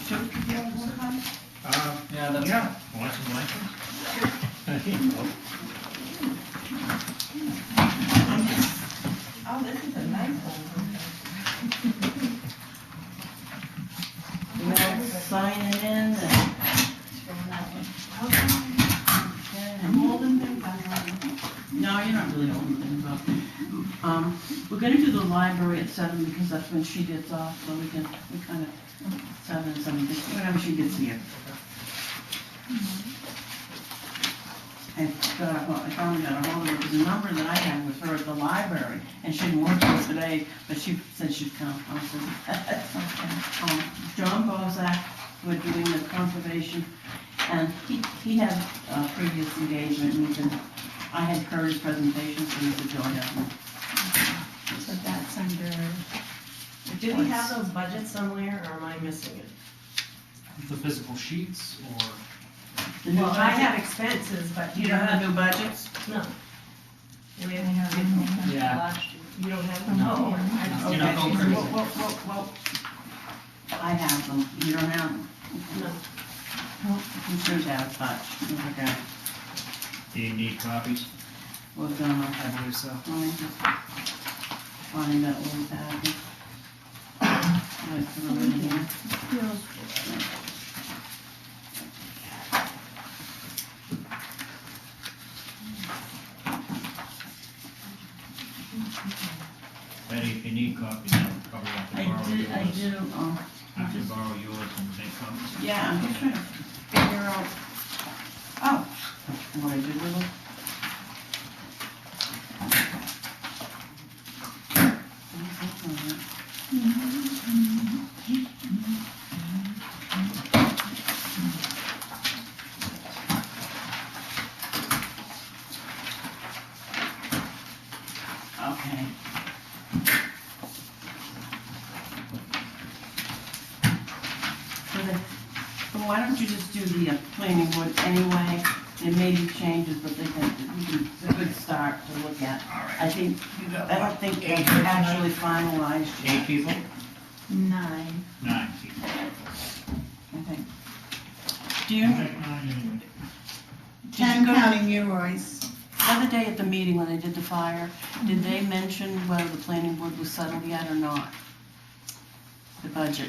Should we give you one card? Yeah, that's. Yeah. Want some blankets? Oh, this is a nice one. You know, sign it in and. I'm holding things on. No, you're not really holding things up. We're gonna do the library at 7 because that's when she gets off, so we kind of, 7:30, whenever she gets here. I finally got a hold of her, because the number that I had was her at the library, and she didn't work here today, but she said she'd come. I said, John Bozak, we're doing the conservation, and he had a previous engagement, and I had heard his presentation, so he said, join us. So that's under, Do we have those budgets somewhere, or am I missing it? The physical sheets or? The new Well, I budget? have expenses, but You don't have the new budgets? No. And we I have, have it. Yeah. Last year. you don't have them? No. Oh, I You're not going Okay. crazy. Well, I have them, you don't have them? No. You should have touch. Okay. Do you need copies? Well, I believe so. let me just find that little package. I put it in here. Betty, if you need copies, I'll probably have to borrow yours. I do, I have to borrow yours and make copies. yeah, I'm just trying to figure out, oh, what I did with them. Okay. So why don't you just do the planning board anyway? There may be changes, but it's a good start to look at. I think, I don't think it's actually finalized yet. 8 people? 9. 9 people. Okay. Do you, did 10 you go to counting you, Royce. the other day at the meeting when they did the fire, did they mention whether the planning board was settled yet or not? The budget?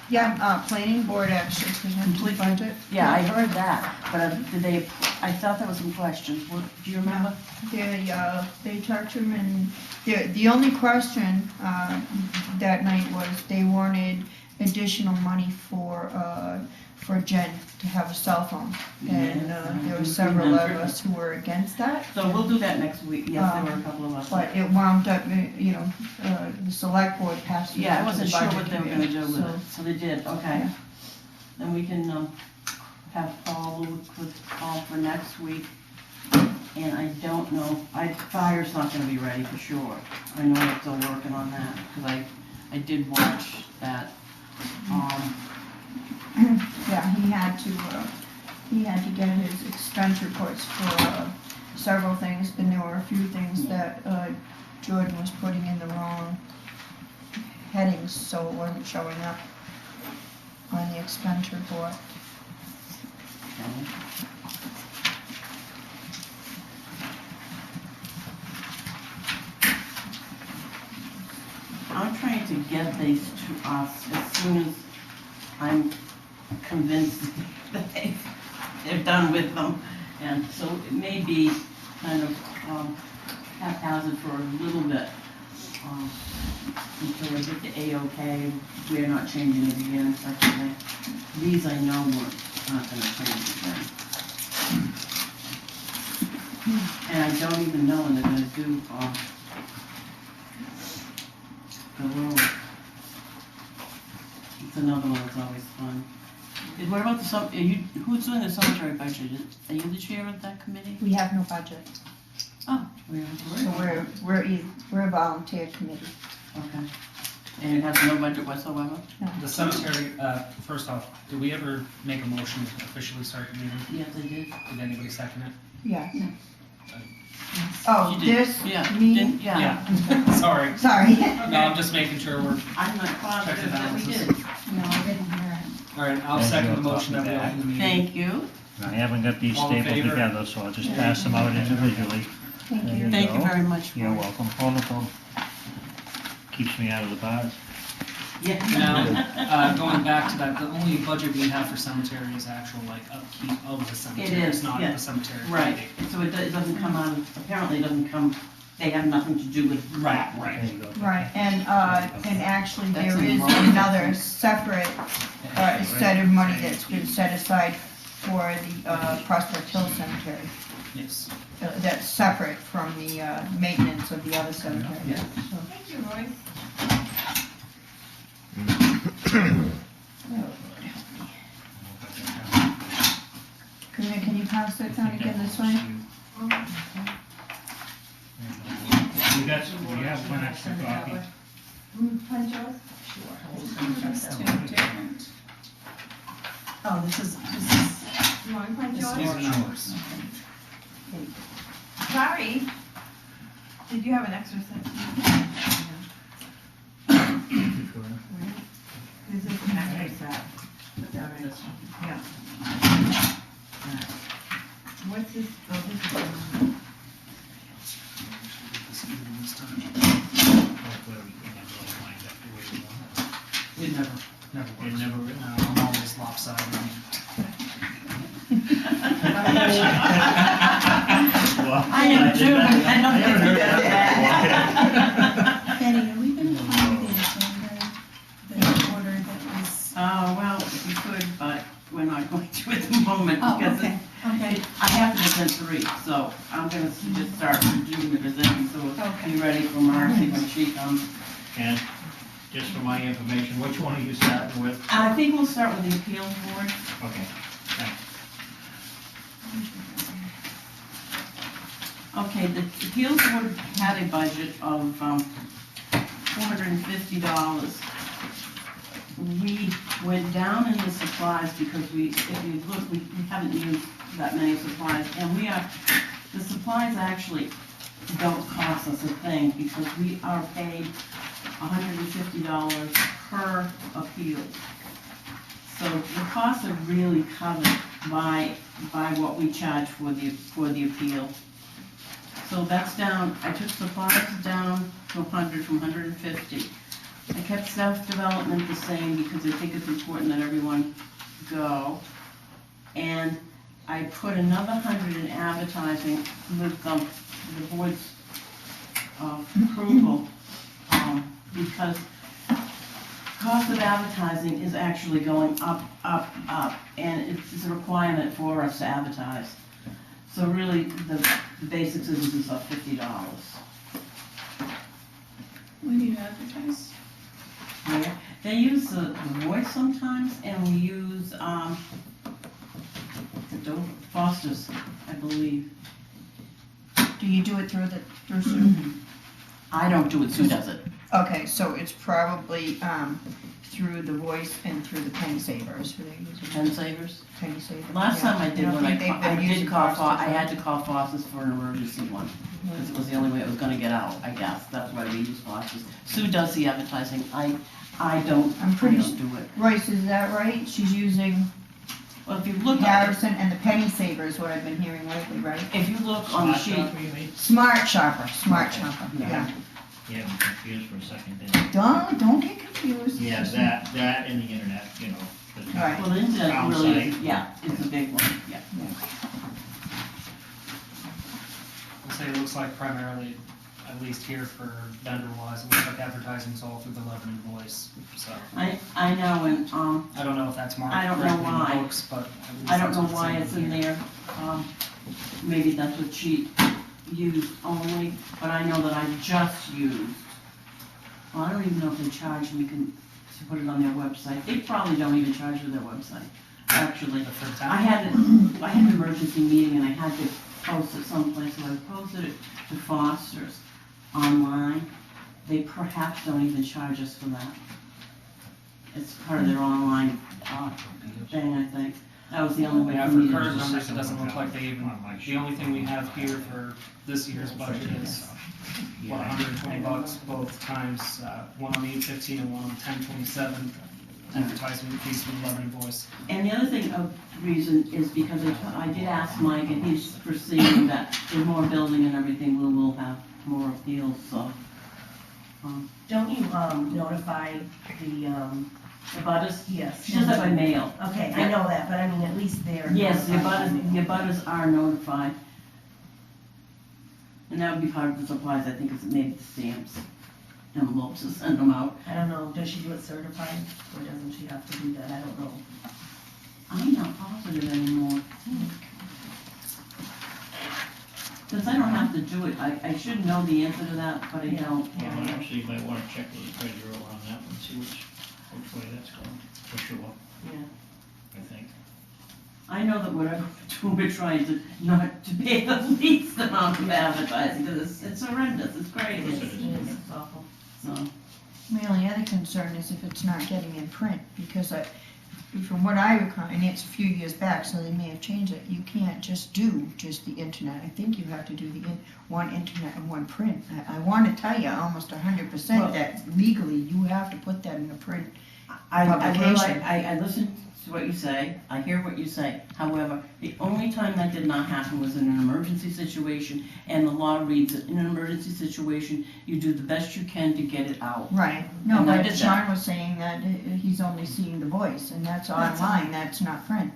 Yeah, planning board actually presented the budget. Yeah, I heard that, but did they, I thought there was some questions. What, do you remember? They talked to him and the only question, that night was they wanted additional money for Jen to have a cell phone. And, there were several of us who were against that. So we'll do that next week. Yes, there were a couple of us. But it wound up, the select board passed it Yeah, I on to wasn't the sure budget what they were gonna do with committee, it, so they did, okay. Yeah. Then we can, have Paul look with Paul for next week. And I don't know, fire's not gonna be ready for sure. I know they're still working on that, because I did watch that. Yeah, he had to get his expense reports for several things, and there were a few things that Jordan was putting in the wrong headings, so it wasn't showing up on the expense report. I'm trying to get these to us as soon as I'm convinced that they're done with them. And so it may be kind of haphazard for a little bit until I get the A-OK. We're not changing it again. Such that these I know we're not going to change again. And I don't even know when they're going to do the road. It's another one that's always fun. What about who's doing the cemetery budget? Are you the chair of that committee? We have no budget, Oh, so we're a volunteer committee. okay. And it has no budget whatsoever? The cemetery, first off, did we ever make a motion to officially start the meeting? Yes, I did. Did anybody second it? Yeah. Yeah. Oh, You did. this, Yeah. me? Yeah. Sorry. Sorry. No, I'm just making sure we're, I'm not positive that we did. No, I didn't hear it. All right, I'll There's second your the motion that we copy back. open the meeting. Thank you. I haven't got these All in stapled favor? together, so I'll just pass them out individually. Thank There you. Thank you go. very much. You're Royce. welcome. Wonderful. Keeps me out of the bars. Yeah. Now, going back to that, the only budget we have for cemetery is actual like upkeep of the cemetery. is, It's not yeah. the cemetery. Right, so it doesn't come out of, apparently it doesn't come, they have nothing to do with Right, that. right. There you go. Right, and actually That's there in is Rome. another separate set of money that's been set aside for the Prospect Hill Cemetery. Yes. That's separate from the maintenance of the other cemetery. Yeah. So- Thank you, Royce. Corinna, can you pass that down again this way? We got, we have one extra copy. Punch yours? Just two different. Oh, this is, you want to punch This yours? These are numbers. Sorry. Did you have an extra set? This is an extra set. Put that right. Yeah. What's this, oh, this is. Hopefully we can have those lined up the way we want It never it. It works. never, I'm always lopsided. I am too, I don't never heard think that. Betty, are we gonna find the agenda, the order that was? Oh, well, if you could, but we're not going to at the moment, Oh, because okay, okay. I have to present 3, so I'm gonna just start doing the presenting, so Okay. be ready for Marcy when she comes. And just for my information, which one are you starting with? I think we'll start with the appeals board. Okay, thanks. Okay, the appeals board had a budget of $450. We went down in the supplies because if you look, we haven't used that many supplies, and the supplies actually don't cost us a thing because we are paid $150 per appeal. So the costs are really covered by what we charge for the appeal. So that's down, I took supplies down to 100 from 150. I kept staff development the same because I think it's important that everyone go. And I put another 100 in advertising with the board's approval, because cost of advertising is actually going up, and it's a requirement for us to advertise. So really, the basics is it's up $50. When do you advertise? Yeah. They use the Royce sometimes, and we use, the Foster's, I believe. Do you do it through Sue? I don't do it, Sue does it. Okay, so it's probably through the Voice and through the Penny Savers, who they use. Pen savers. Penny Savers. Last Yeah. time I did don't one, I think they've been did using call, Foster's, I had right? to call Foster's for an emergency one, because it was the only way it was gonna get out, I guess, that's why we use Foster's. Sue does the advertising, I don't, I'm pretty I don't do it. Royce, is that right? She's using Well, if you look at, Harrison and the Penny Savers, what I've been hearing lately, right? if you look on the Smart sheet, shopper, you mean? Smart Shopper, Yeah. yeah. Yeah, I'm confused for a second there. Don't get confused. Yeah, that and the internet, you know. the- Right. well, the internet Town really, site. yeah, it's a big one, yeah. I'll say it looks like primarily, at least here for vendor wise, it looks like advertising's all through the Lebanon Voice, so. I know, and, I don't know if that's marked I don't know correctly in the why. books, but. at least I don't that's know what's why it's in here. there, maybe that's what she used only, but I know that I just used. Well, I don't even know if they charge me to put it on their website, they probably don't even charge for their website, actually. For the town? I had an emergency meeting and I had to post it someplace, so I posted it to Foster's online. They perhaps don't even charge us for that. It's part of their online, thing, I think. That was the only way Yeah, for for me to current do it. numbers, it doesn't look like they even, the only thing we have here for this year's budget is, what, $120 both times, one on 8/15 and one on 10/27. advertisement piece for the Lebanon Voice. And the other thing of reason is because I did ask Mike, and he's foreseeing that with more building and everything, we will have more appeals, so. Don't you, notify the, Abutters? yes. She does that by mail. Okay, I know that, but I mean, at least they're. Yes, the notified. abutters are notified. And that would be part of the supplies, I think, is maybe the stamps, envelopes, to send them out. I don't know, does she do it certified, or doesn't she have to do that, I don't know. I'm not positive anymore. Since I don't have to do it, I should know the answer to that, but I don't. Well, actually, you might wanna check with the treasurer on that one, see which way that's going, for sure, Yeah. I think. I know that whatever we're trying to, not to pay the least amount of advertising, because it's horrendous, it's crazy, It's awful. so. My only other concern is if it's not getting in print, because from what I recall, and it's a few years back, so they may have changed it, you can't just do just the internet. I think you have to do one internet and one print. I want to tell you almost 100% that legally you have to put that in a print. Publication. I listen to what you say, I hear what you say. However, the only time that did not happen was in an emergency situation, and the law reads that in an emergency situation, you do the best you can to get it out. Right. No, And I but did that. Sean was saying that he's only seeing the voice, and that's online, that's not print.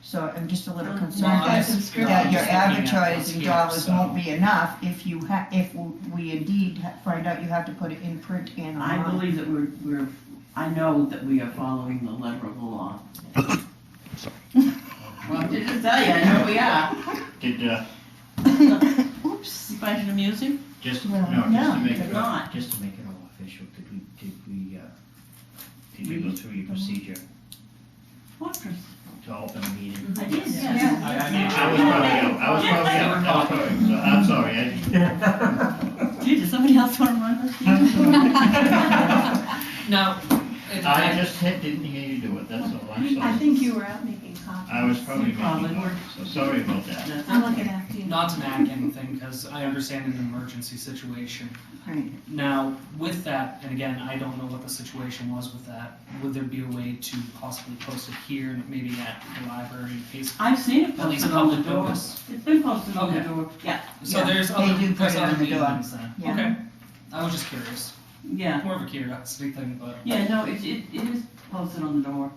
So I'm just a little concerned Well, that I'm just your looking at advertising here, dollars so- won't be enough if if we indeed find out you have to put it in print and I online. believe that I know that we are following the letter of the law. Well, I didn't tell you, I know we are. Did, Oops, you find it amusing? just, Well, no, just no, to make it's it, not. just to make it all official, did you go through your procedure What percent? to open a meeting? I did, yes. I was probably out, I'm sorry, Gee, does somebody else want to run this? No, I just didn't hear you do it, that's all, I'm sorry. I think you were out making copies. I was probably You probably making were. noise, so sorry about that. That's I'm okay. looking after you. not to nag anything, because I understand in an emergency situation. Right. Now, with that, and again, I don't know what the situation was with that, would there be a way to possibly post it here and maybe at the library in case? I've seen it At least posted on the public door. notice. It's been posted on the Okay. door, yeah, So Yeah, there's they other, do put there's it on other the door. means then? Yeah. Okay, I was just curious, yeah. more of a curiosity thing, but. Yeah, no, it is posted on the door.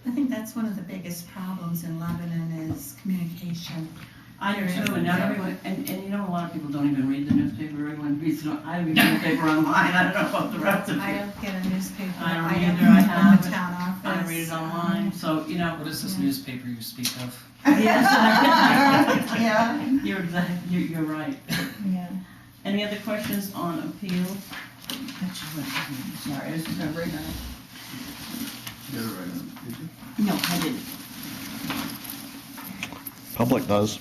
I think that's one of the biggest problems in Lebanon is communication. I do too, and not everyone, and you know, a lot of people don't even read the newspaper, everyone reads it, I read the newspaper online, I don't know about the rest of I you. don't get a newspaper. I don't get either. I it have from it. the town office. I read it online, so, you know. What is this newspaper you speak of? Yeah. You're right. Yeah. Any other questions on appeal? Sorry, I was just gonna bring that up. No, I didn't. Public does.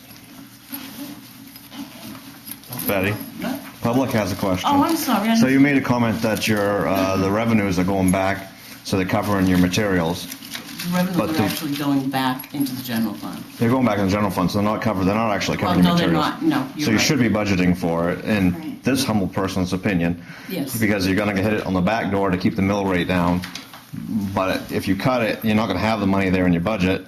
Betty, What? public has a question. Oh, I'm sorry. So you made a comment that the revenues are going back, so they're covering your materials. The revenues but are the- actually going back into the general fund. They're going back in the general fund, so they're not actually Well, covering no, they're materials. not, no, you're So you right. should be budgeting for it, in Right. this humble person's opinion, Yes. because you're gonna hit it on the back door to keep the mill rate down. But if you cut it, you're not gonna have the money there in your budget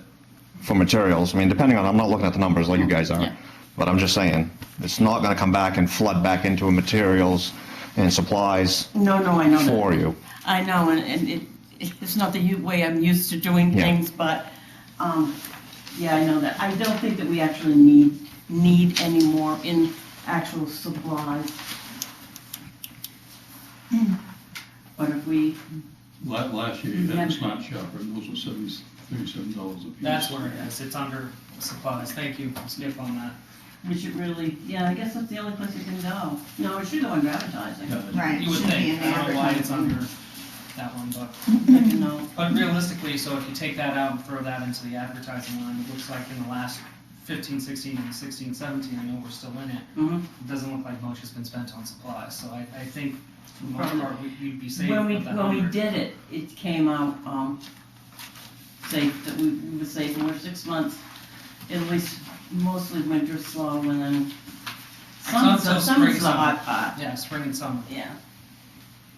for materials. I mean, depending on, I'm not looking at the numbers like you guys are, Yeah. but I'm just saying, it's not gonna come back and flood back into materials and supplies No, I know that. for you. I know, and it's not the way I'm used to doing Yeah. things, but, yeah, I know that. I don't think that we actually need any more in actual supplies. But if we, Last year, you had the smart shopper, and those were $37 a piece. That's where it is, it's under supplies, thank you, Skip on that. we should really, yeah, I guess that's the only place it can go. No, it should go under advertising. Right. You would should be think, in the I don't know why it's advertising. under that one, but. No. But realistically, so if you take that out and throw that into the advertising line, it looks like in the last 15, 16, and 16, 17, I know we're still in it. Mhm. It doesn't look like much has been spent on supplies, so I think for the most Probably. part, we'd be safe When we with that number. did it, it came out, safe, that we were safe, and we're 6 months, at least mostly winter slow, and then summer's So the spring, hot part, Yeah, spring and summer. yeah.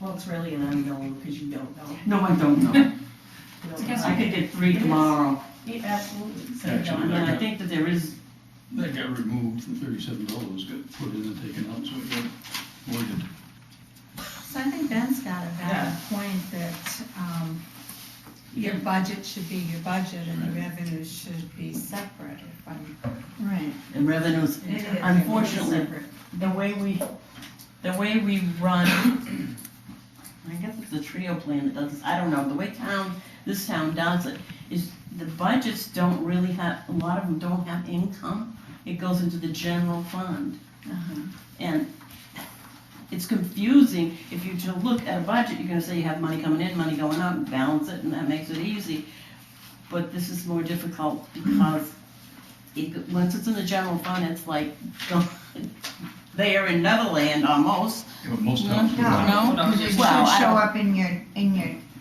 Well, it's really an unknown, because you don't know. No, I don't know. I could get 3 tomorrow. Yeah, absolutely. So Actually, John, And I think that there is, That got removed, the $37 got put in and taken out, so it got voided. So I think Ben's got a valid point that, your budget should be your budget and the revenues should be separate if I'm. right, and revenues, unfortunately, Separate. the way we run, I guess it's the trio plan that does this, I don't know, the way this town does it, is the budgets don't really have, a lot of them don't have income. It goes into the general fund. And it's confusing, if you just look at a budget, you're gonna say you have money coming in, money going out, and balance it, and that makes it easy. But this is more difficult because once it's in the general fund, it's like, they're in Netherland almost. Yeah, but most towns. No, Because it should well, I show don't- up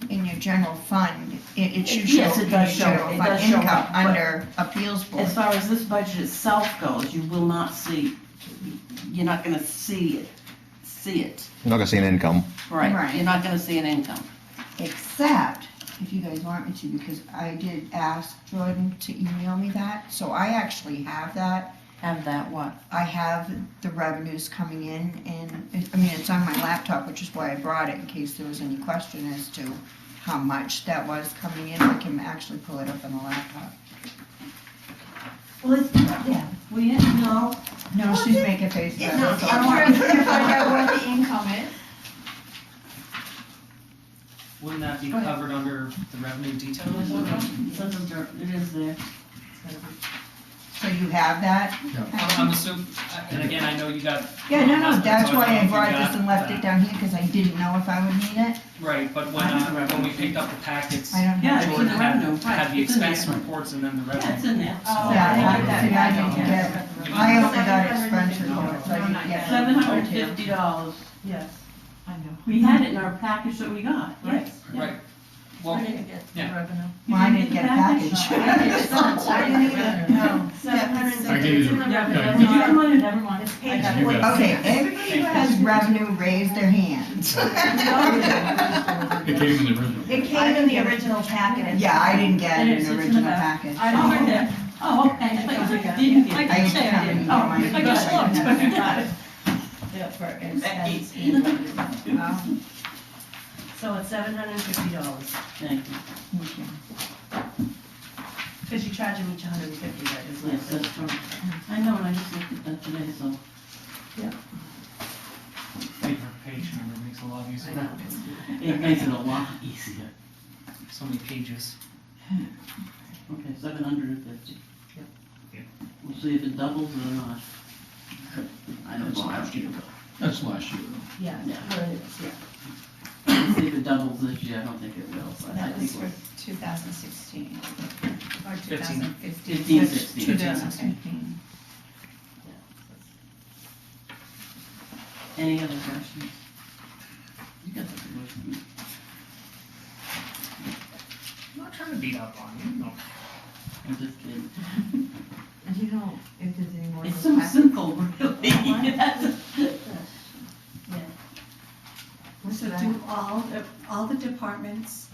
in your general fund. It should show Yes, up it in your does show, general it fund does show income up, but under appeals board. as far as this budget itself goes, you will not see, you're not gonna see it. You're not gonna see an income. Right, Right. you're not gonna see an income. Except, if you guys want me to, because I did ask Jordan to email me that, so I actually have that. Have that what? I have the revenues coming in, and, it's on my laptop, which is why I brought it, in case there was any question as to how much that was coming in. I can actually pull it up on the laptop. Well, it's, yeah, no. No, she's making faces at No, me, so I'm I want- trying to find out what the income is. Wouldn't that be Go ahead. covered under the revenue detail It report? is there. So you have that? I'm assuming, and again, I know you got. Yeah, no, aspects that's of it, why don't know I if you brought got this and left that. it down here, because I didn't know if I would need it. Right, but I have the when revenue. we picked up the packets, I don't Yeah, have it's it. in Jordan the had, revenue, right, had the it's in there. expense reports and then the Yeah, it's revenue. in there. So- Yeah, I I didn't get, I only got expense reports, I didn't get. $750. Yes, I know. We had it in our package that we got, right? Right, well, I didn't get the yeah. revenue. Well, I didn't get a package. I didn't get, no. I gave you the- yeah, Did you come on? Never mind. It's I page got it. 20. Okay, everybody who has revenue, raise their hands. It came in the original. It came in the original packet. Yeah, I didn't get And it an sits in the original back. package. I don't get it. Oh, okay. I thought you didn't get it. I didn't have any. Oh, I just looked. Got it. Yeah, for Becky. expense and revenue. So it's $750, Thank you. because you charge them each 150, right, isn't Yes, it? that's correct. I know, and I just looked at that today, so. Favorite page number makes it a lot easier. It makes it a lot easier. So many pages. Okay, 750. Yep. We'll see if it doubles or not. I don't That's know. last year. That's last year, though. Yeah, Yeah. but it's, yeah. We'll see if it doubles this year, I don't think it will, but I That was think for 2016, or 15. 2015. 15, 16. 2015. Any other questions? You got the question. I'm not trying to beat up on you, no. I'm just kidding. And you know, if there's any more. It's so simple, really. That's- So do all the departments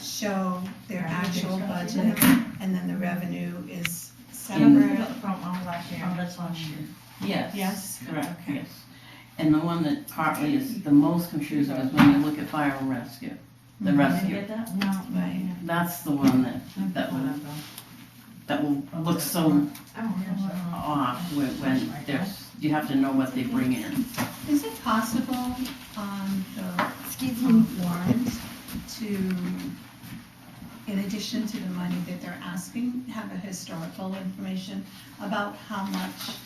show their actual budget, and then the revenue is separate? Oh, that's last year. Yes. Yes? Correct, Okay. yes. And the one that partly is the most confusing is when you look at fire and rescue. The rescue, that? No, right. that's the one that will look so off when there's, you have to know what they bring in. Is it possible on the warrant to, in addition to the money that they're asking, have a historical information about how much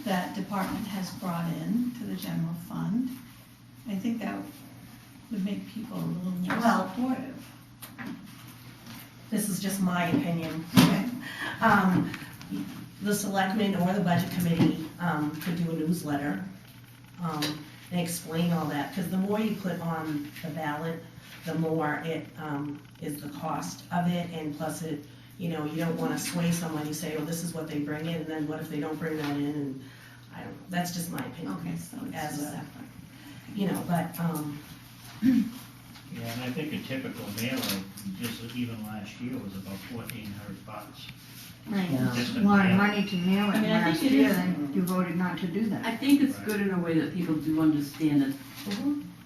that department has brought in to the general fund? I think that would make people a little more Well- supportive. This is just my opinion. Okay. The selectmen or the budget committee could do a newsletter and explain all that, because the more you put on the ballot, the more it is the cost of it, and plus it, you know, you don't wanna sway someone, you say, oh, this is what they bring in, and then what if they don't bring that in, and I don't know, that's just my opinion. Okay, so it's As a- separate. You know, but, Yeah, and I think a typical mailer, just even last year, was about $1,400. Right, Yeah. it's a lot of money to mail it I mean, I think last it year, is. then you voted not to do that. I think it's good in a way that people do understand that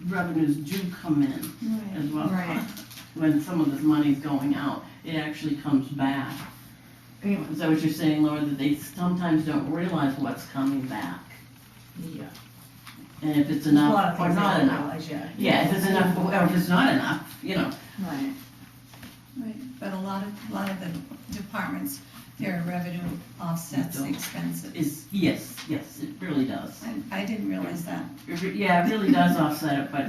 revenues do come in as well. Right. When some of this money's going out, it actually comes back. Yeah. Is that what you're saying, Laura, that they sometimes don't realize what's coming back? Yeah. And if it's A lot enough of or things they not don't enough. realize yet. Yeah, if it's enough or if it's not enough, you know. Right. Right, but a lot of the departments, their revenue offsets the Don't. expenses. Yes, it really does. I didn't realize that. Yeah, it really does offset it, but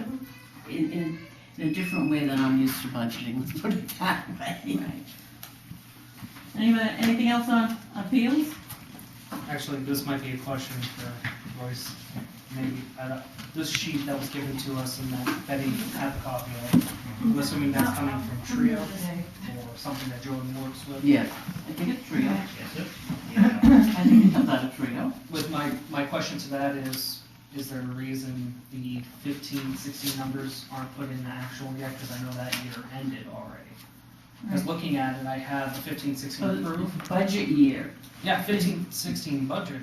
in a different way than I'm used to budgeting, let's put it that way. Right. Anything else on appeals? Actually, this might be a question for Royce, maybe. This sheet that was given to us and that Betty had a copy of, I'm assuming that's coming from Trio or something that Jordan works with. Yes, I think it's Trio. Is it? Yeah. I think it comes out of Trio. With my question to that is there a reason the 15, 16 numbers aren't put in the actual yet? Because I know that year ended already. Because looking at it, I have the 15, 16 approved. Budget year. Yeah, 15, 16 budget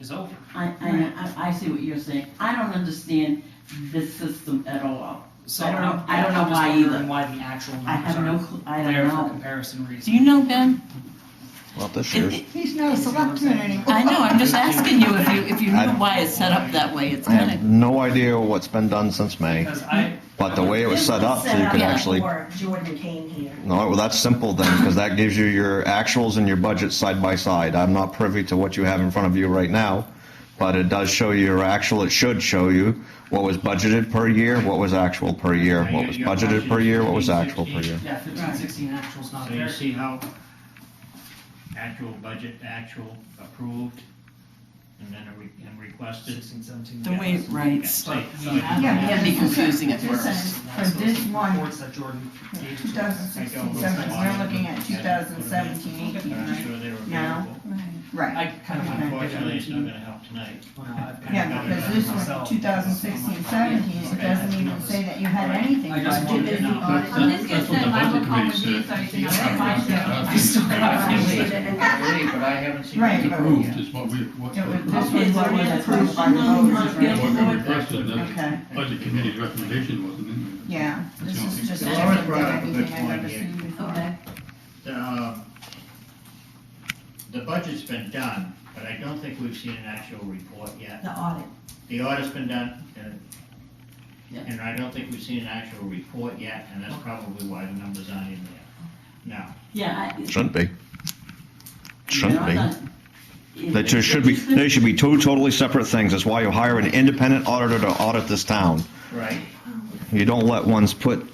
is over. I see what you're saying. I don't understand this system at all. So I don't know I'm just why wondering either. Why the actual I numbers have no aren't clue, I don't there for know. comparison reasons. Do you know, Ben? Well, this year's. He's not a selectman anymore. I know, I'm just asking you if you knew why it's set up that way. It's I kind have of, no idea what's been done since May, Because but the way it was set up, so you could actually. Before Jordan came here. No, well, that's simple then, because that gives you your actuals and your budget side by side. I'm not privy to what you have in front of you right now, but it does show you your actual, it should show you what was budgeted per year, what was actual per year, what was budgeted per year, what was actual per year. yeah, 15, 16 actual's not So you there. see how actual budget, actual approved, and then and requested. 16, 17. the way it writes. But So we it have Yeah, that. can be confusing at This first. is- That's For this those one, reports that Jordan gave to us. 2016, 17, we're looking at 2017, 18, I'm right? sure they were Now. available. Right. I kind of want to Unfortunately, it's not gonna help tonight. Yeah, because this one, 2016, 17, it doesn't even say that you had anything I just budgeted. wanted to know. That's what the budget committee said. But I haven't seen. Right, it but- approved. Approved is what we, what This the was what was approved by the voters, right? what we requested, Okay. that budget committee's recommendation wasn't in there. Yeah, this is just Laura different brought than up a good anything I've point ever here. seen before. The budget's been done, but I don't think we've seen an actual report yet. The audit. The audit's been done, Yeah. and I don't think we've seen an actual report yet, and that's probably why the numbers aren't in there. Now, Yeah. Shouldn't be. Shouldn't be. They just should be, they should be two totally separate things. That's why you hire an independent auditor to audit this town. right, You don't let ones put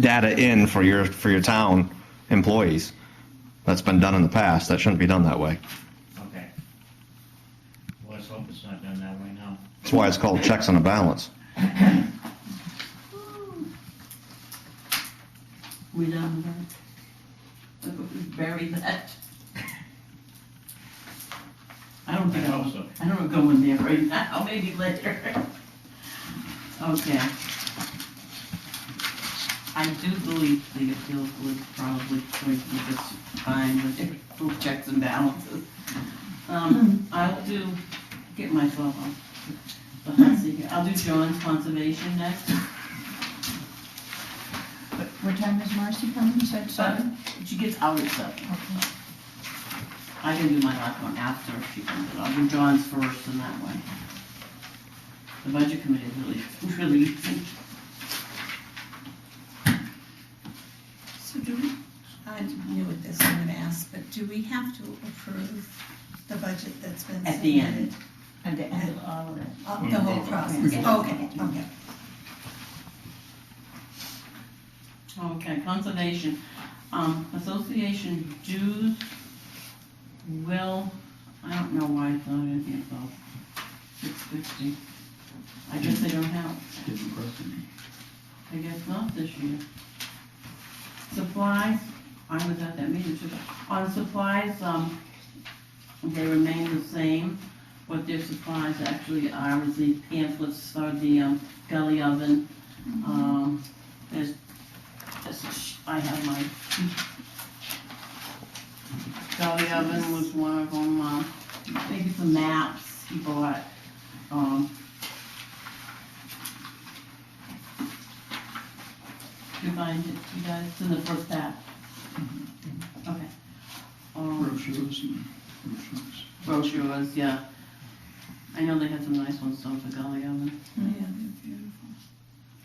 data in for your town employees. That's been done in the past. That shouldn't be done that way. okay. Well, let's hope it's not done that way now. That's why it's called checks and a balance. We done with that? Bury that. I don't think I hope so. I don't go in there right now, maybe later. Okay. I do believe the appeals would probably going to be just fine with their full checks and balances. I'll get myself on the hot seat here. I'll do John's conservation next. What time is Marcy coming? You said 7? She gets out at 7. Okay. I can do my last one after she comes in. I'll do John's first in that way. The budget committee is really easy. So do we, I'm new at this, I'm gonna ask, but do we have to approve the budget that's been submitted? At the end. At the end of all of it. The whole process, okay. Okay, conservation. Association dues will, I don't know why it's not in here, though. $6.50. I guess they don't have, Didn't impress me. I guess not this year. Supplies, I was at that meeting too. On supplies, they remain the same. What their supplies actually are is the pamphlets for the gully oven, I have my Dolly oven was one of them, maybe some maps he bought, you find it, you guys, it's in the first pack. Okay. Brochures and brochures. Brochures, yeah. I know they had some nice ones though for Dolly oven. Yeah, they're beautiful.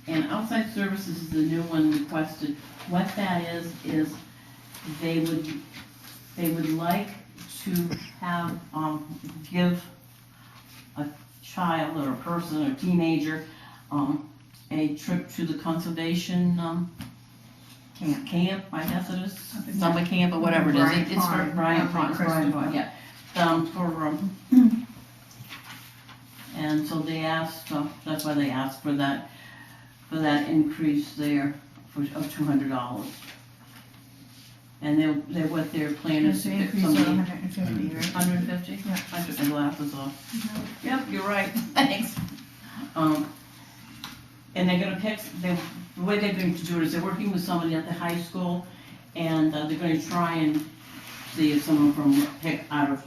And outside services is the new one requested. What that is they would like to have, give a child or a person or teenager, a trip to the conservation, camp, I guess it is, summer camp or whatever it is. Bryant It's for Pond. Bryant Pond, Crystal Bryant Pond, yeah. And so they asked, that's why they asked for that increase there of $200. And what their plan is It's to an pick increase of somebody. 150, right? 150? Yeah. I took my glasses off. Yep, you're right, thanks. And they're gonna pick, the way they're going to do it is they're working with somebody at the high school, and they're gonna try and see if someone pick out of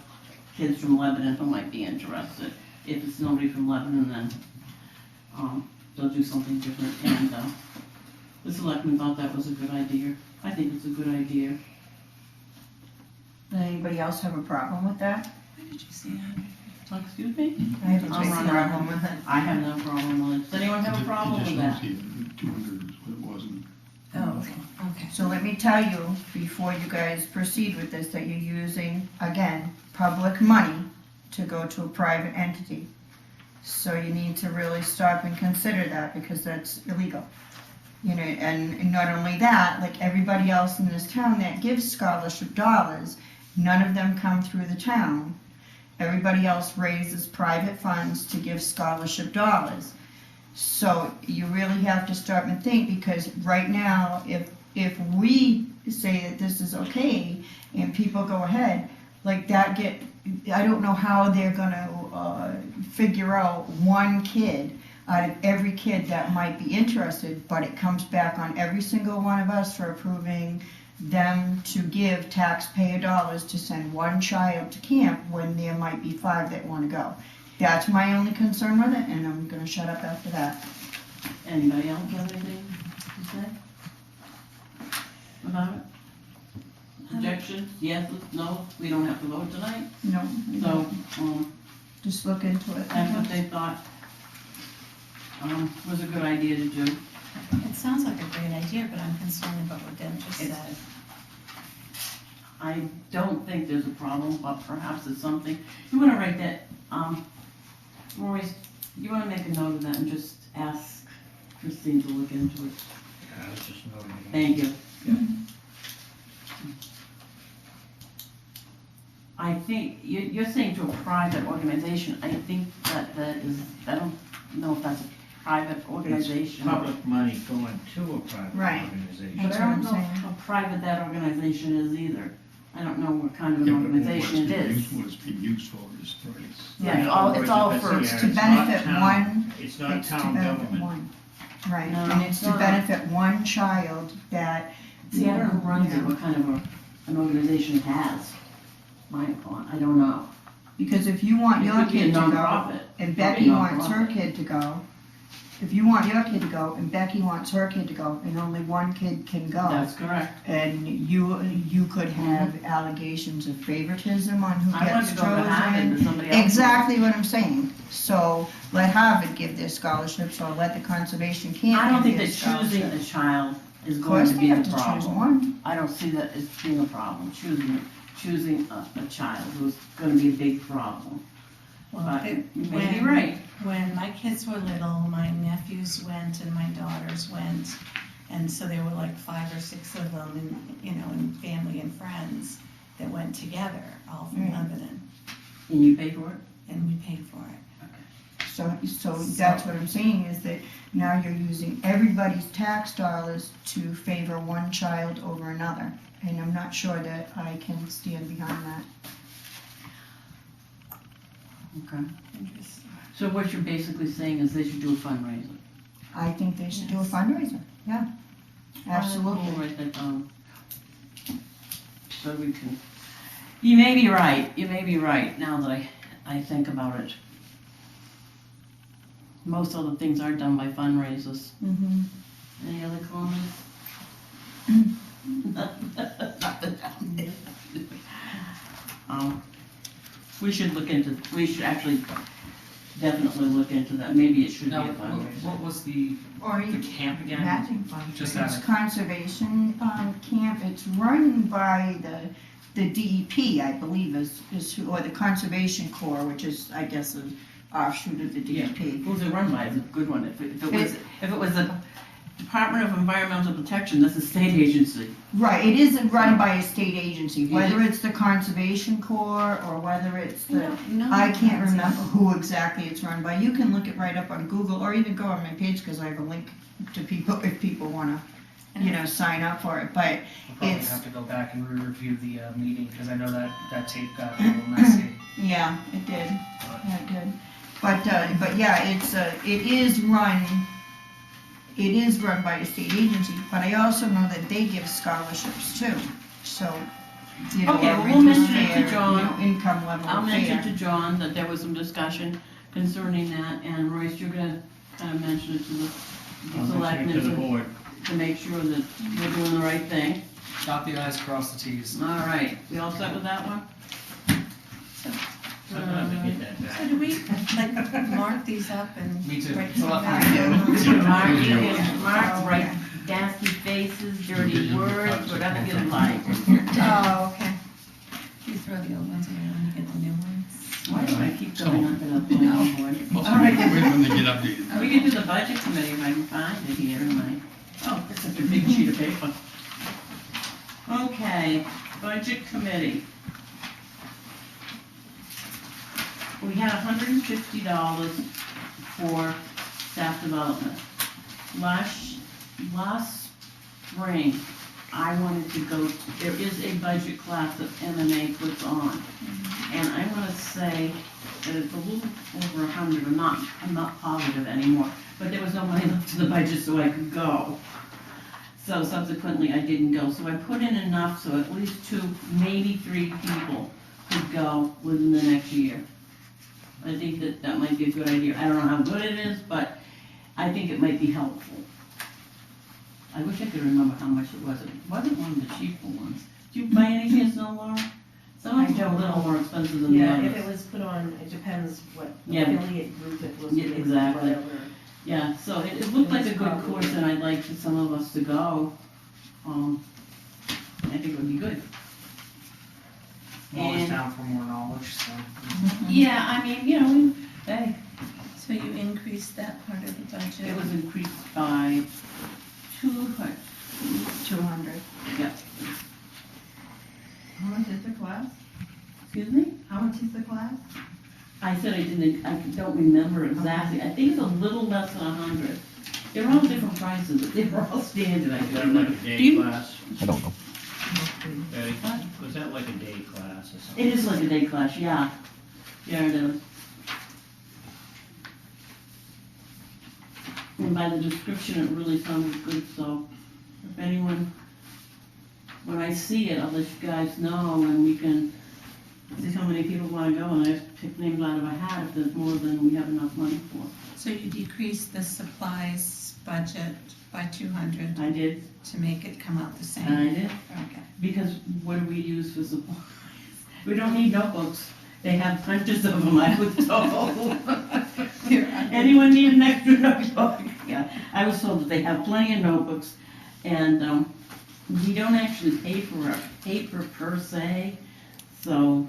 kids from Lebanon who might be interested. If it's nobody from Lebanon, then, they'll do something different, and, the selectmen thought that was a good idea. I think it's a good idea. Does anybody else have a problem with that? Where did you see that? Excuse me? I have a I'll big run problem with it. I have no problem with it. Does anyone have a problem with that? 200 is what it was, and Oh, okay. So let me tell you, before you guys proceed with this, that you're using, again, public money to go to a private entity. So you need to really stop and consider that, because that's illegal. You know, and not only that, like everybody else in this town that gives scholarship dollars, none of them come through the town. Everybody else raises private funds to give scholarship dollars. So you really have to stop and think, because right now, if we say that this is okay and people go ahead, like that I don't know how they're gonna figure out one kid out of every kid that might be interested, but it comes back on every single one of us for approving them to give taxpayer dollars to send one child to camp when there might be 5 that want to go. That's my only concern with it, and I'm gonna shut up after that. Anybody else have anything to say about it? Objections? Yes, no, we don't have to vote tonight, No, so, just look into it. that's what they thought, was a good idea to do. It sounds like a great idea, but I'm concerned about what Deb just It's- said. I don't think there's a problem, but perhaps it's something, you wanna write that, Royce, you wanna make a note of that and just ask Christine to look into it. Yeah, I was just noting it. Thank you. I think, you're saying to a private organization, I think that is, I don't know if that's a private organization. Public money going to a private Right. organization. But That's I what don't I'm know saying. how private that organization is either. I don't know what kind of Yeah, an but what organization it is. What it's being used for is price. Yeah, it's all But for- yeah, to it's not benefit town- one- It's not It's to town benefit government. one. Right, No, and it's to no. benefit one child that. See, I don't know who runs Yeah. it, what kind of an organization it has. My opinion, I don't know. Because if you want It your could be a kid to go, nonprofit. and Could be Becky wants nonprofit. her kid to go, if you want your kid to go, and Becky wants her kid to go, and only one kid can go, That's correct. and you could have allegations of favoritism on who I want gets to go to Harvard, chosen. but somebody else. Exactly what I'm saying. So let Harvard give their scholarships, or let the conservation camp I don't think give their that choosing a scholarships. child is Of going course to they be the have to choose problem. one. I don't see that as being a problem, choosing a child who's gonna be a big problem. Well, But it- you may be when- right. When my kids were little, my nephews went and my daughters went, and so there were like 5 or 6 of them, and family and friends that went together, all from Mm. Lebanon, And you pay for it? and we paid for it. So that's what I'm saying, is that now you're using everybody's tax dollars to favor one child over another. And I'm not sure that I can stand behind that. Okay. Interesting. So what you're basically saying is they should do a fundraiser. I think they should do a Yes. fundraiser, yeah. Absolutely. We'll write that down. So we can, you may be right, now that I think about it. Most other things are done by fundraisers. Mm-hmm. Any other comments? Nothing down there. We should actually definitely look into that, maybe it should be a Now, fundraiser. what was the Or camp again? Matching fund. Just it's that, conservation camp, it's run by the DEP, I believe, is who, or the Conservation Corps, which is, I guess, an offshoot of the DEP. Who's it run by? It's a good one. If it was the Department of Environmental Protection, that's a state agency. Right, it is run by a state agency, whether it's the Conservation Corps or whether it's the, No, I can't remember who exactly it's run by. You can look it right up on Google or even go on my page because I have a link to people if people wanna, sign up for it, but I'll probably it's, have to go back and re-review the meeting, because I know that tape got a little messy. yeah, it did, yeah, it did. But yeah, it is run by a state agency, but I also know that they give scholarships too, so, Okay, well, we'll mention it to John. Income level I'll mention fair. to John that there was some discussion concerning that, and Royce, you're gonna kind of mention it to the I'll mention it selectmen to the board. to make sure that we're doing the right thing. Dot the i's, cross the t's. All right, we all set with that one? I'm gonna have to get that So back. do we, mark these up and Me too. write So them I'll- down? Mark, write okay. nasty faces, dirty words, whatever you like. Oh, okay. You throw the old ones away when you get the new ones. Why do I keep going up and up and up? Well, All right. wait when they get updated. We can do the budget committee if I can find it here in my, oh, it's such a big sheet of paper. Okay, budget committee. We had $150 for staff development. Last spring, I wanted to go, there is a budget class that MMA puts on. And I wanna say that it's a little over 100, I'm not positive anymore, but there was no money left in the budget so I could go. So subsequently, I didn't go, so I put in enough so at least 2, maybe 3 people could go within the next year. I think that might be a good idea. I don't know how good it is, but I think it might be helpful. I wish I could remember how much it was. It wasn't one of the cheaper ones. Do you by any chance know, Laura? Some of them are a little more expensive than the Yeah, others. if it was put on, it depends what Yeah. affiliate group it was Yeah, with, exactly. whatever. Yeah, so it looked like a good course and I'd like for some of us to go. I think it would be good. I'm always And- down for more knowledge, so. Yeah, I mean, hey, So you increased that part of the budget? it was increased by 200. 200. Yeah. How much is the class? Excuse me? How much is the class? I said I don't remember exactly. I think it's a little less than 100. They're all different prices, but they're all standard, I Is that think. like a Do day you- class? I don't know. Betty? Was that like a day class or something? It is like a day class, yeah. Yeah, it is. And by the description, it really sounded good, so if anyone, when I see it, I'll let you guys know and we can see how many people want to go and I just pick names out of a hat if there's more than we have enough money for. So you decreased the supplies budget by 200 I did, to make it come out the same? I did, Okay. because what do we use for supplies? We don't need notebooks. They have hundreds of them, I was told. Anyone need an extra notebook? Yeah, I was told that they have plenty of notebooks, and, we don't actually pay for a paper per se, so,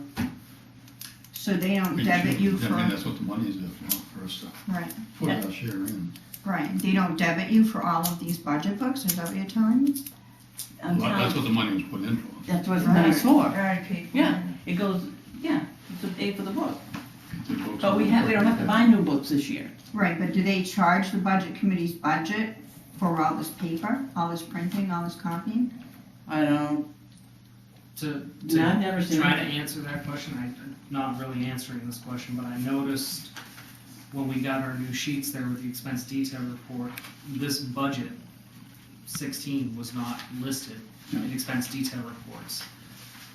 So they don't debit you I mean, for, that's what the money is there for us to right, put our share in. right, they don't debit you for all of these budget books, is that what you're telling me? I'm Well, that's telling, what the money was put in for. that's what the money's for. Already paid for. Yeah, it goes, yeah, it's to pay for the book. The books. But we don't have to buy new books this year. Right, but do they charge the budget committee's budget for all this paper, all this printing, all this copying? I don't, To no, I've never seen try to it. answer that question, I'm not really answering this question, but I noticed when we got our new sheets there with the expense detail report, this budget 16 was not listed in expense detail reports.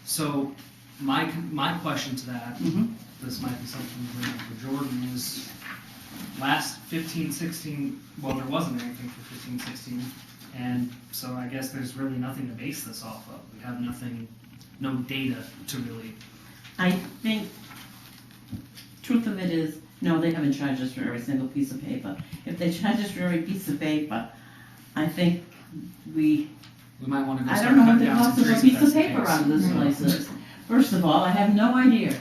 So my question to that, this might be something to bring up for Jordan, is last 15-16, well, there wasn't anything for 15-16, and so I guess there's really nothing to base this off of. We have nothing, no data to really. I think, truth of it is, no, they haven't charged us for every single piece of paper. If they charge us for every piece of paper, I think we We might want to go I start don't know what cutting the down cost some of a trees piece if of that's the paper case. out of this place is. First of all, I have no idea.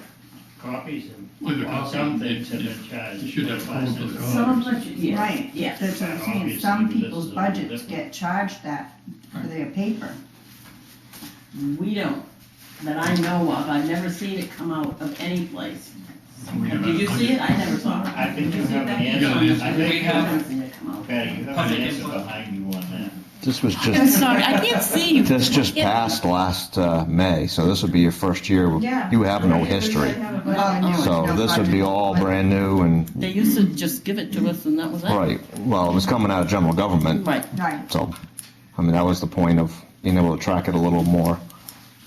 Copies With the and copy, some it- things have it- been charged. you should have by proof of the cents. Some of it, yes, Right. yes. That's what I'm saying, Obviously, some this is people's a little budgets different. get charged that for their paper. We don't, that I know of. I've never seen it come out of any place. We have Did you a see it? I never saw it. I think you have an Yeah, answer, yes. I We think, I have- haven't seen it come out. Betty, you have an Public answer input. behind you on that. This was I'm just, sorry, I can't see you. this just passed last May, so this would be your first year. You have no history. So this would be all brand new and, They used to just give it to us and that was it. right, well, it was coming out of general government, Right. Right. so, I mean, that was the point of being able to track it a little more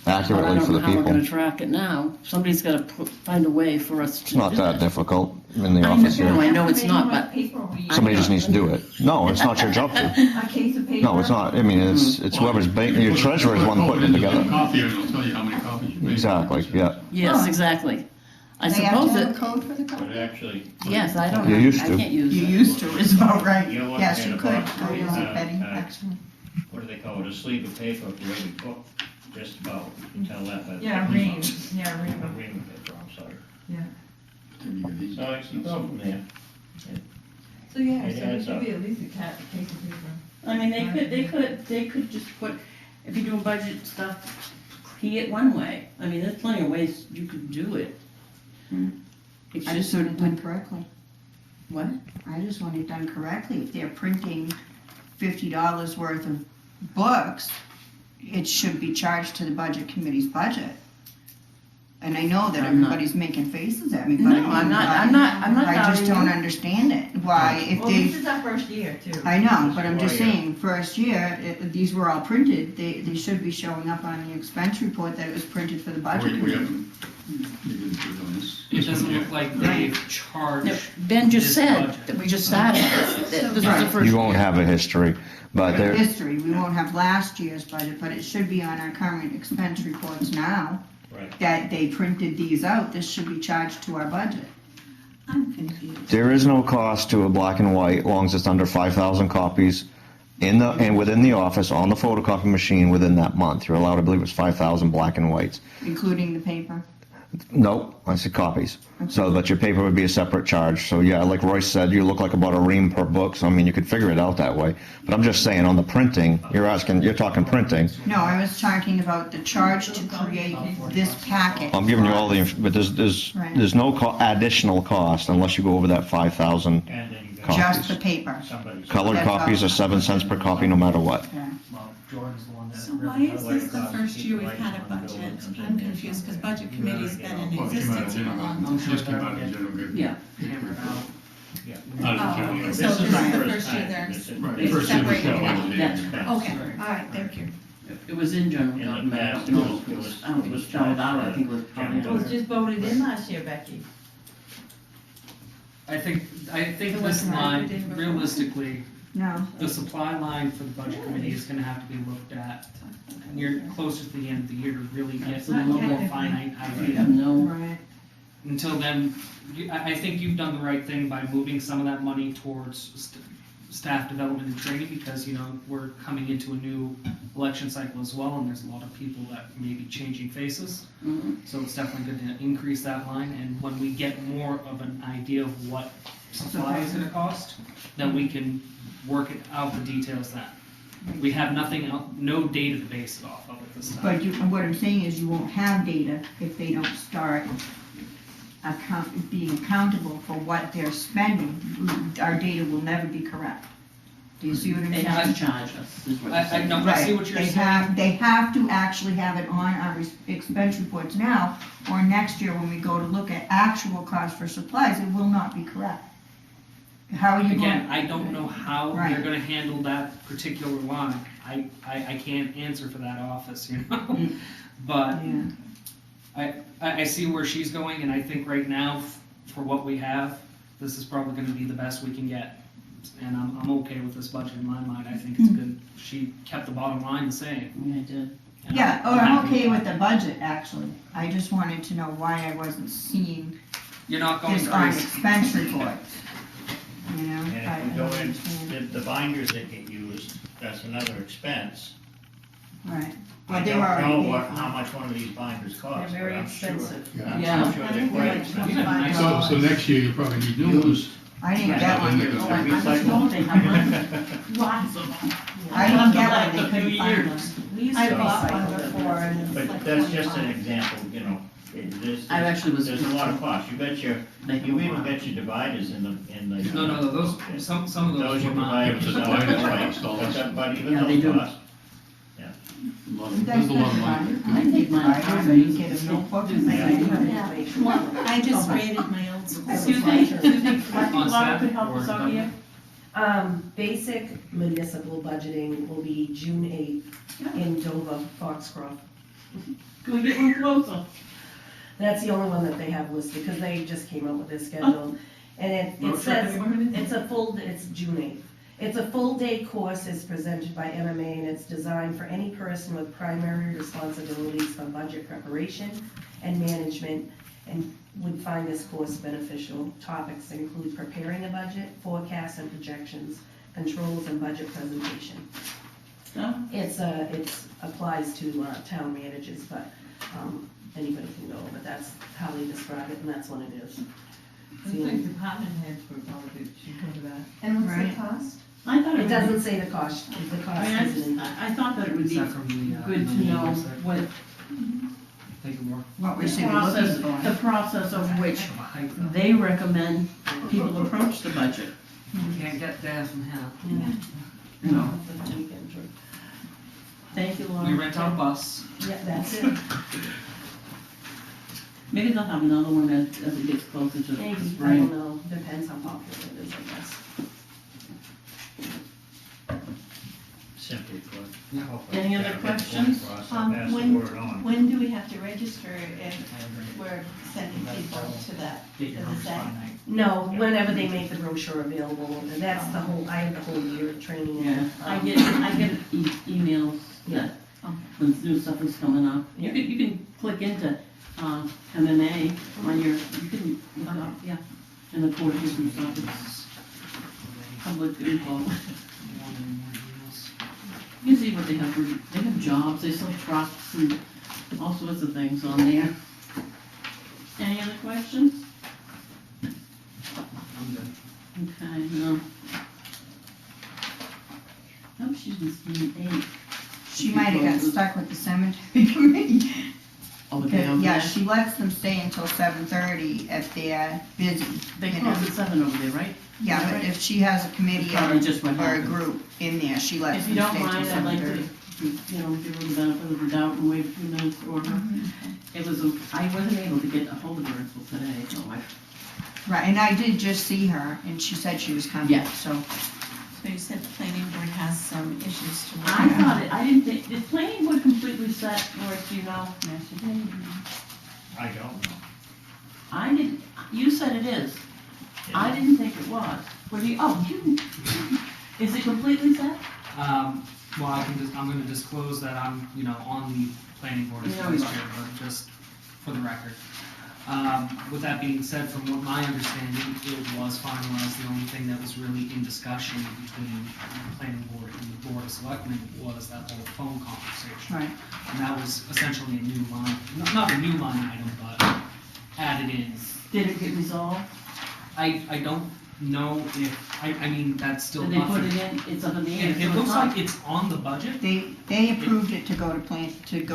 accurately for the I don't know how we're people. gonna track it now. Somebody's gotta find a way for us to It's do not that that. difficult in the I office know, here. I know it's not, but Somebody just needs to do it. No, it's not your job to. A case of paper? No, it's not. I mean, it's whoever's, your treasurer is the one putting it together. Copy, and it'll tell you how many copies you made. Exactly, yeah. yes, exactly. I They have to suppose have a it, code for the But copy? actually, yes, I don't You know. used I to. can't use You it. used to, is about right. You're looking Yes, at you a could, box go with, with Betty, uh, actually. what do they call it, a sleeve of paper for every book, just about, you can tell that by. Yeah, reams, yeah, ream. A ream of paper, I'm sorry. Then you get these. So you go from there. So, yeah, It so it adds should up. be at least a case of paper. I mean, they could just put, if you're doing budget stuff, key it one way. I mean, there's plenty of ways you could do it. It's I just just, want it done correctly. what? I just want it done correctly. If they're printing $50 worth of books, it should be charged to the budget committee's budget. And I know that I'm not- everybody's making faces at me, but No, I mean, I'm not I just doubting don't you. understand it. Why, if Well, they, this is our first year too. I know, but I'm just Well, yeah. saying, first year, these were all printed, they should be showing up on the expense report that it was printed for the budget We committee. haven't, you didn't put it on this. It this doesn't one look yet. like they've charged. No, Ben just this said budget. that we just started this. That This is the Right. first. You won't year. have a history, but there, History, we won't have last year's budget, but it should be on our current expense reports now. Right. That they printed these out, this should be charged to our budget. I'm confused. there is no cost to a black and white, as long as it's under 5,000 copies and within the office, on the photocopy machine within that month. You're allowed, I believe it's 5,000 black and whites. Including the paper. Nope, I said copies. So that your paper would be a separate charge. So yeah, like Royce said, you look like about a ream per book, so I mean, you could figure it out that way. But I'm just saying, on the printing, you're talking printing. No, I was talking about the charge to create this packet. I'm giving you all the, but there's no additional cost unless you go over that 5,000. And then you got Cost. Just the paper. somebody's. Colored copies are 7 cents per copy, no matter what. Yeah. Well, Jordan's the one that So really why is does this the it. first year we've had a budget? I'm confused, because budget committee's been in existence for a long time. Just came out of general government. Yeah. Hammered out. Yeah. Out of Oh, general okay, government. so This is this the is the first first year time. they're, This is- Right, it's first year we separated shall out. have it. That's Okay, all right, thank you. It was in general In the government. I past, don't know. it was- I don't think it was spelled out. I think it was probably. It It was just voted in last year, Becky. I think It this wasn't line, voted in before. realistically, No, the supply line for the budget committee is gonna have to be looked at. And you're closer to the end of the year to really get a little more finite We have idea. no, right. Until then, I think you've done the right thing by moving some of that money towards staff development and training, because, you know, we're coming into a new election cycle as well, and there's a lot of people that may be changing faces. mhm. So it's definitely going to increase that line, and when we get more of an idea of what supply is gonna cost, then we can work it out the details then. We have nothing else, no data to base it off of at this time. But what I'm saying is you won't have data if they don't start being accountable for what they're spending. Our data will never be correct. Do you see what I'm They saying? have to charge us, is what you're I saying. know, I see what you're They saying. have, they have to actually have it on our expense reports now, or next year when we go to look at actual cost for supplies, it will not be correct. How are you going? Again, I don't know how Right. you're gonna handle that particular line. I can't answer for that office, you know? But I see where she's going, and I think right now, for what we have, this is probably gonna be the best we can get. And I'm okay with this budget in my mind, I think it's good. She kept the bottom line the same. Yeah, I did. and Yeah, I'm I'm happy okay with with the budget, actually. I just wanted to know why I wasn't seeing that. You're not going this on crazy. expense reports. You know? And I if we go don't in, understand. the binders that get used, that's another expense. Right. I Well, they don't were already know paid what, for. how much one of these binders cost, They're but very I'm sure. expensive. I'm Yeah. sure I they're think quite they're like expensive. These are nice. So next year, you'll probably need new ones. I didn't Yeah, get one. then they're Oh, gonna I be just recycled. know they have lots of them. I didn't get Like one, they a couldn't few find years. them. We used I to bought one recycle them. before and it's But like that's just an 25. example, you know, I actually was. there's a lot of cost, you got your, They you have a even lot. got your dividers in the. No, those, some of Those those you were mine. provide, It's so a divider that's cost, all right, that. but even Yeah, they those do. cost. There's a lot of money. I take mine. I didn't get a notebook. Well, I just rated my old school. Excuse me, On Laura could staff help or us out here? Basic municipal budgeting will be June 8th in Dover, Foxcroft. Can we get one closer? That's the only one that they have listed, because they just came out with their schedule. And it says, it's June 8th. It's a full-day course, it's presented by MMA, and it's designed for any person with primary responsibilities for budget preparation and management, and would find this course beneficial. Topics include preparing a budget, forecasts and projections, controls and budget presentation. No? It's applies to town managers, but anybody can go, but that's how they describe it, and that's what it is. I think department heads would probably should come to that. And what's Right. the cost? I thought It it doesn't was, say the cost, the cost I isn't in mean, I thought that it would Is be that from the, good to the know website? what Thank you, Laura. What we the should be process, looking the for. process of which Have a height, though. they recommend people approach the budget. Can't get there from here. No. Thank you, Laura. We rent our bus. Yeah, that's it. Maybe they'll have another one as it gets closer to Maybe, I don't spring. know, depends how popular it is, I guess. Simply put. Yeah. Any other Yeah, questions? I'll pass the When- word on. When do we have to register if we're sending people to that? Get your Does it notes say? by night. No, whenever they make the brochure available, and that's the whole, I have the whole year of training. Yeah, I get emails that when new stuff is coming up. You can click into, MMA on your, you can look it up, yeah, and the courses and stuff, it's public info. More and more emails. You see what they have jobs, they sell trucks and all sorts of things on there. Any other questions? I'm good. Okay, no. Oh, she's been 8. She might have got stuck with the cemetery committee. Oh, but they over Yeah, there? she lets them stay until 7:30 if they're busy. They you close know. at 7 over there, right? Yeah, but if she has a committee Probably just what or a happened. group in there, she lets If them you stay don't till mind, I'd like 7:30. to, give her the benefit of the doubt and wait a few minutes for her. It was, I wasn't able to get a hold of her until today, so I, Right, and I did just see her, and she said she was coming, Yeah. so. So you said the planning board has some issues to work I out. thought it, I didn't think, did planning board completely set, Royce, do you know? I don't know. I didn't, you said it is. I didn't think it was. What do you, is it completely set? Well, I'm gonna disclose that I'm, on the planning board as Yeah, vice we are. chair, but just for the record. With that being said, from what my understanding, it was finalized. The only thing that was really in discussion between the planning board and the board of selectmen was that whole phone conversation. Right. And that was essentially a new line, not a new line item, but added in. Did it get resolved? I don't know if, I mean, that's still Did they not. put it in? It's up in the air. It so looks it's not- like it's on the budget. They approved it to go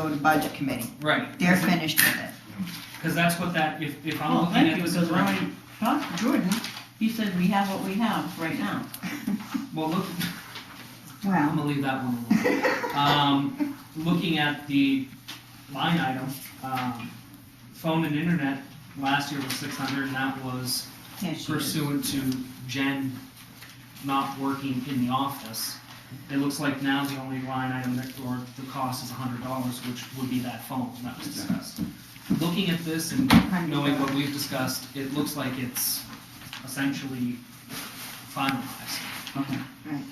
to budget committee. Right. They're finished with it. Because that's what that, if I'm Well, looking thank at you, this because when correctly. I talked to Jordan, he said we have what we have right now. Well, look, I'm Well, gonna leave that one alone. Looking at the line item, phone and internet, last year was 600, and that was yeah, she is. pursuant to Jen not working in the office. it looks like now the only line item that, or the cost is $100, which would be that phone that was discussed. Looking at this and knowing what we've discussed, it looks like it's essentially finalized. Okay.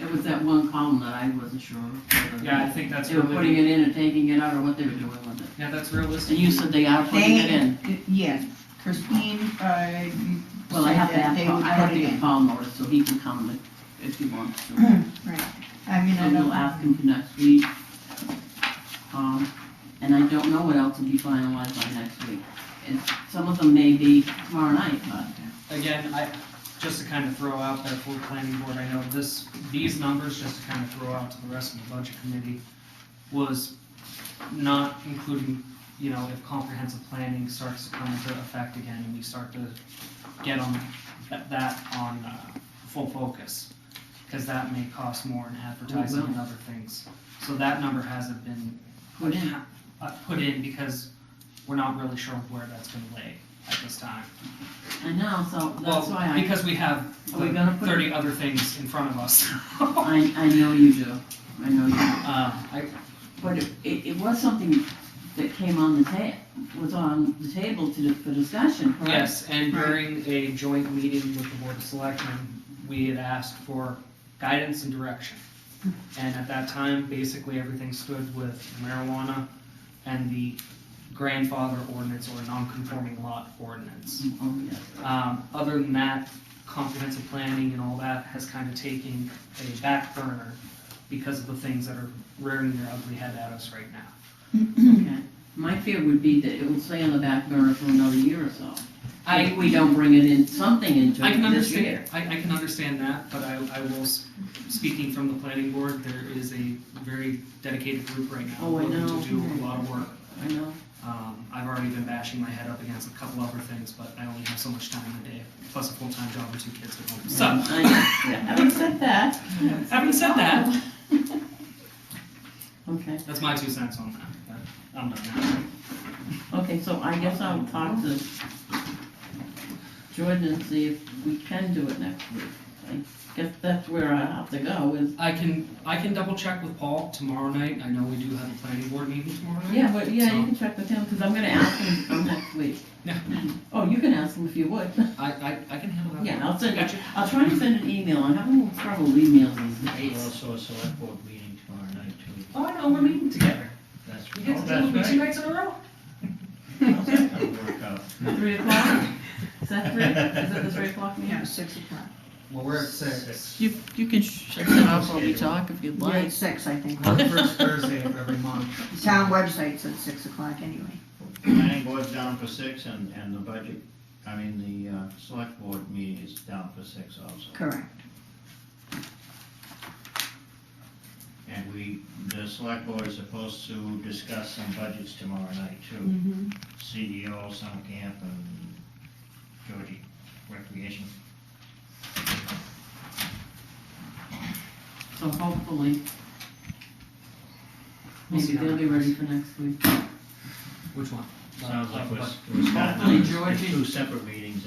It was that one column that I wasn't sure of. whether Yeah, I think that's They were really- putting it in and taking it out, or what they were doing with it. Yeah, that's realistic. And you said they are putting it in. Yeah, Christine, Well, I have said that they would I have put to it get in. Paul notice, so he can come if he wants to. Right, I mean, I And we'll don't. ask him for next week. And I don't know what else will be finalized by next week. And some of them may be tomorrow night, but. Again, just to kind of throw out there for the planning board, I know these numbers, just to kind of throw out to the rest of the budget committee, was not including, if comprehensive planning starts to come into effect again and we start to get on that on full focus, because that may cost more in advertising and other things. So that number hasn't been put in because we're not really sure where that's going to lay at this time. I know, so that's why Because we have Are we gonna put 30 other things in front of us. I know you do. I know you do. I But it was something that came on was on the table for discussion, correct? Yes, and during a joint meeting with the Board of Selectmen, we had asked for guidance and direction. And at that time, basically everything stood with marijuana and the grandfather ordinance or non-conforming lot ordinance. Oh, yes. Other than that, comprehensive planning and all that has kind of taken a back burner because of the things that are rearing their ugly head at us right now. Okay. My fear would be that it would stay on the back burner for another year or so. If we don't bring it in, something into I can it this year. understand, I can understand that, but I will, speaking from the planning board, there is a very dedicated group right now Oh, I looking know. to do a lot of work. I know. I've already been bashing my head up against a couple other things, but I only have so much time in a day, plus a full-time job and 2 kids at home. So, Having said that. having said that, Okay. that's my 2 cents on that. But I'm done now. Okay, so I guess I'll talk to Jordan and see if we can do it next week. I guess that's where I have to go is. I can double check with Paul tomorrow night. I know we do have a planning board meeting tomorrow night. Yeah, but So- you can check with him, because I'm gonna ask him to come next week. Yeah. Oh, you can ask him if you would. I can handle that. Yeah, I'll Gotcha. I'll try and send an email. I'm having a little trouble with emails these days. Also a select board meeting tomorrow night too. Oh, I know, we're meeting together. That's, We get to do that's it 2 right. nights in a row. How's that gonna work out? 3 o'clock? Is that 3? Is it the 3 o'clock meeting? Yeah, 6 o'clock. Well, we're at 6. You can shut it off while we talk if you'd Yeah, like. it's 6, I think. The first Thursday of every month. The town website's at 6 o'clock anyway. Planning board's down for 6 and the budget, the select board meeting is down for 6 also. Correct. And the select board is supposed to discuss some budgets tomorrow night too. Mm-hmm. CDO, summer camp, and Georgie recreation. So hopefully, We'll see maybe how they'll that be ready goes. for next week. Which one? Sounds like it was Hopefully kind of Georgie- 2 separate meetings